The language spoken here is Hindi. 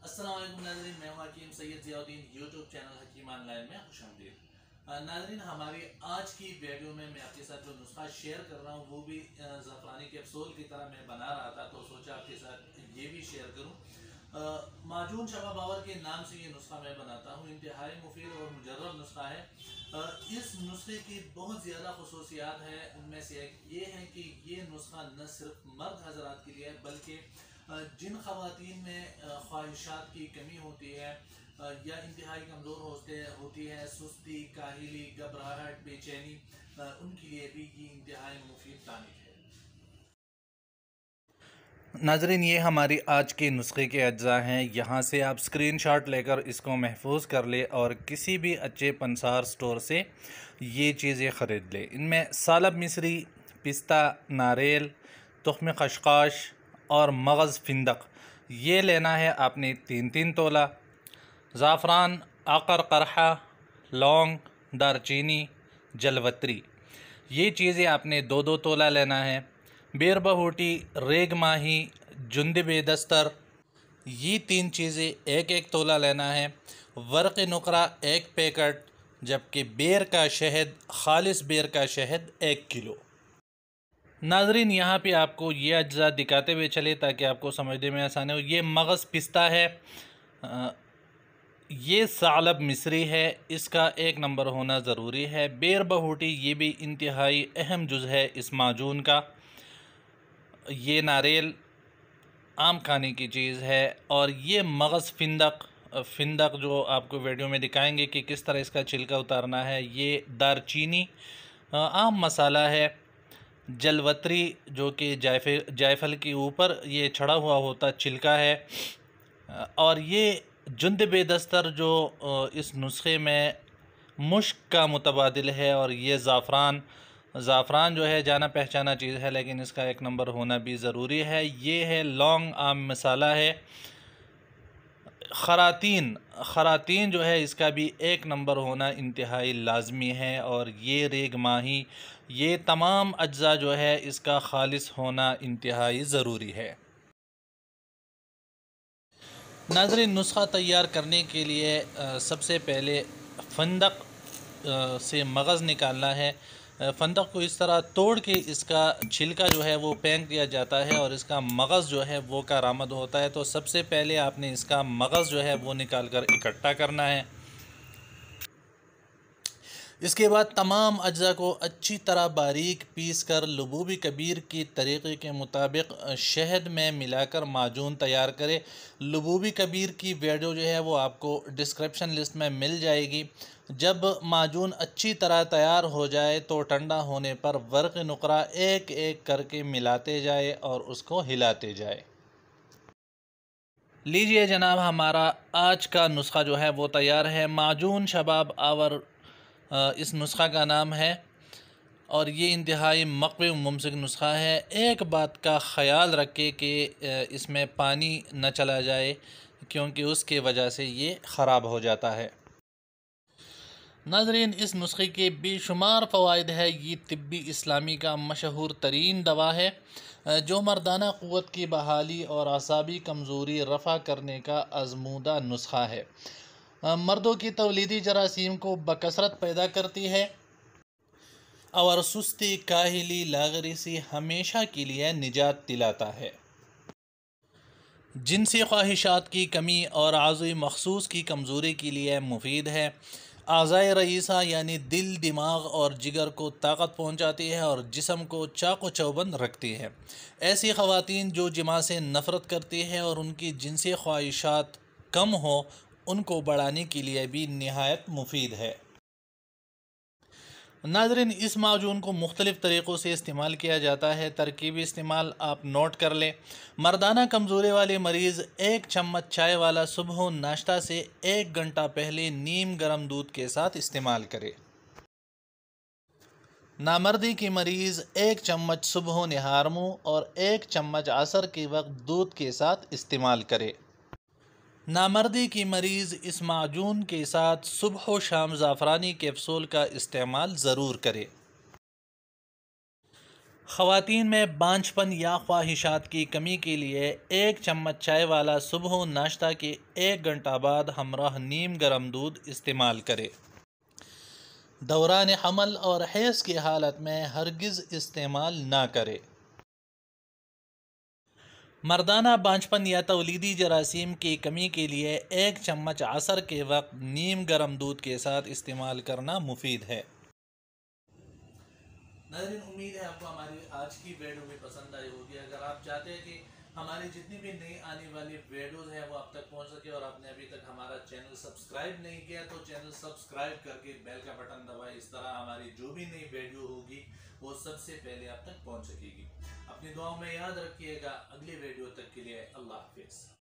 अस्सलाम वालेकुम नाज़रीन, मैं हूं हकीम सैयद ज़ियाउद्दीन। यूट्यूब चैनल हकीम ऑनलाइन में खुशामदीद। नाज़रीन, हमारी आज की वीडियो में मैं आपके साथ जो नुस्खा शेयर कर रहा हूं वो भी ज़ाफ़रानी कैप्सूल की तरह मैं बना रहा था, तो सोचा आपके साथ ये भी शेयर करूं। माजून शबा बावर के नाम से ये नुस्खा मैं बनाता हूं। इंतहाई मुफीद और मुजर्रब नुस्खा है। इस नुस्खे की बहुत ज़्यादा खसूसियात है। उनमें से एक ये है कि ये नुस्खा न सिर्फ मर्द हजरात के लिए है, बल्कि जिन ख़वातीन में ख्वाहिशात की कमी होती है या इंतहाई कमज़ोर होती है, सुस्ती, काहिली, घबराहट, बेचैनी, उनके लिए भी ये इंतहाई मुफीद टॉनिक है। नाजरीन, ये हमारी आज के नुस्खे के अज्जा हैं। यहाँ से आप स्क्रीनशॉट लेकर इसको महफूज कर ले और किसी भी अच्छे पंसार स्टोर से ये चीज़ें ख़रीद ले। इनमें सालब मिस्री, पिस्ता, नारियल, तुख्म खशखाश और मगज़ फिंदक ये लेना है आपने 3-3 तोला। ज़ाफ़रान, आकर करहा, लौंग, दारचीनी, जलवत्री ये चीज़ें आपने 2-2 तोला लेना है। बेर बहूटी, रेग माही, जुंदब दस्तर ये 3 चीज़ें 1-1 तोला लेना है। वर्क़ नुकरा 1 पैकेट, जबकि बेर का शहद, खालिस बेर का शहद 1 किलो। नाजरीन, यहाँ पे आपको ये अज्जा दिखाते हुए चले ताकि आपको समझने में आसानी हो। ये मगज़ पिस्ता है, ये सालब मिस्री है, इसका 1 नंबर होना ज़रूरी है। बेर बहूटी ये भी इंतहाई अहम जुज़ है इस माजून का। ये नारियल आम खाने की चीज़ है। और ये मगज़ फिंदक जो आपको वीडियो में दिखाएंगे कि किस तरह इसका छिलका उतारना है। ये दारचीनी आम मसाला है। जलवत्री जो कि जायफल के ऊपर ये छड़ा हुआ होता छिलका है। और ये जुंद बेदस्तर जो इस नुस्खे में मुश्क का मुतबादिल है। और ये ज़ाफ़रान जो है जाना पहचाना चीज़ है, लेकिन इसका 1 नंबर होना भी ज़रूरी है। ये है लौंग, आम मसाला है। खरातीन जो है इसका भी 1 नंबर होना इंतहाई लाजमी है। और ये रेग माही, ये तमाम अज्जा जो है इसका खालिस होना इंतहाई ज़रूरी है। नाज़रीन, नुस्खा तैयार करने के लिए सबसे पहले फंदक से मगज़ निकालना है। फंदक को इस तरह तोड़ के इसका छिलका जो है वो फेंक दिया जाता है और इसका मगज़ जो है वो कारामद होता है। तो सबसे पहले आपने इसका मगज़ जो है वो निकाल कर इकट्ठा करना है। इसके बाद तमाम अज्जा को अच्छी तरह बारीक पीस कर लबूबी कबीर की तरीक़े के मुताबिक शहद में मिलाकर माजून तैयार करें। लबूबी कबीर की वीडियो जो है वो आपको डिस्क्रिप्शन लिस्ट में मिल जाएगी। जब माजून अच्छी तरह तैयार हो जाए तो ठंडा होने पर वर्क़ नुकरा 1-1 करके मिलाते जाए और उसको हिलाते जाए। लीजिए जनाब, हमारा आज का नुस्खा जो है वो तैयार है। माजून शबाब आवर इस नुस्खा का नाम है और ये इंतहाई मक़वी मुमसिक नुस्खा है। एक बात का ख़याल रखें कि इसमें पानी न चला जाए, क्योंकि उसके वजह से ये ख़राब हो जाता है। नाज़रीन, इस नुस्खे के बेशुमार फ़वाइद है। ये तिब्बी इस्लामी का मशहूर तरीन दवा है जो मर्दाना क़ुव्वत की बहाली और असाबी कमज़ोरी रफ़ा करने का आज़मूदा नुस्खा है। मर्दों की तौलीदी जरासीम को बकसरत पैदा करती है और सुस्ती, काहिली, लागरी से हमेशा के लिए निजात दिलाता है। जिनसी ख्वाहिशात की कमी और आज़ू मखसूस की कमज़ोरी के लिए मुफीद है। आज़ाए रईसा यानी दिल, दिमाग और जिगर को ताकत पहुँचाती है और जिस्म को चाक़ो चौबंद रखती है। ऐसी ख़वातीन जो जिमा से नफ़रत करती है और उनकी जिनसी ख्वाहिशात कम हो, उनको बढ़ाने के लिए भी नहायत मुफीद है। नाज़रीन, इस माजून को मुख्तलिफ़ तरीक़ों से इस्तेमाल किया जाता है। तरकीबी इस्तेमाल आप नोट कर लें। मर्दाना कमज़ोरी वाले मरीज़ 1 चम्मच चाय वाला सुबह नाश्ता से 1 घंटा पहले नीम गर्म दूध के साथ इस्तेमाल करें। नामर्दी की मरीज़ 1 चम्मच सुबह निहार मुँह और 1 चम्मच असर के वक्त दूध के साथ इस्तेमाल करें। नामर्दी की मरीज़ इस माजून के साथ सुबह व शाम ज़ाफ़रानी कैप्सूल का इस्तेमाल ज़रूर करें। ख़वातीन में बांझपन या ख्वाहिशात की कमी के लिए एक चम्मच चाय वाला सुबह नाश्ता के 1 घंटा बाद हमराह नीम गर्म दूध इस्तेमाल करें। दौरान हमल और हैज़ की हालत में हरगिज़ इस्तेमाल ना करें। मर्दाना बांझपन या तौलीदी जरासीम की कमी के लिए 1 चम्मच असर के वक्त नीम गर्म दूध के साथ इस्तेमाल करना मुफीद है। नाज़रीन, उम्मीद है आपको हमारी आज की वीडियो भी पसंद आई होगी। अगर आप चाहते हैं कि हमारी जितनी भी नई आने वाली वीडियोस हैं वो आप तक पहुंच सके और आपने अभी तक हमारा चैनल सब्सक्राइब नहीं किया तो चैनल सब्सक्राइब करके बेल का बटन दबाएं। इस तरह हमारी जो भी नई वीडियो होगी वो सबसे पहले आप तक पहुंच सकेगी। अपनी दुआओं में याद रखिएगा। अगली वीडियो तक के लिए अल्लाह हाफिज़।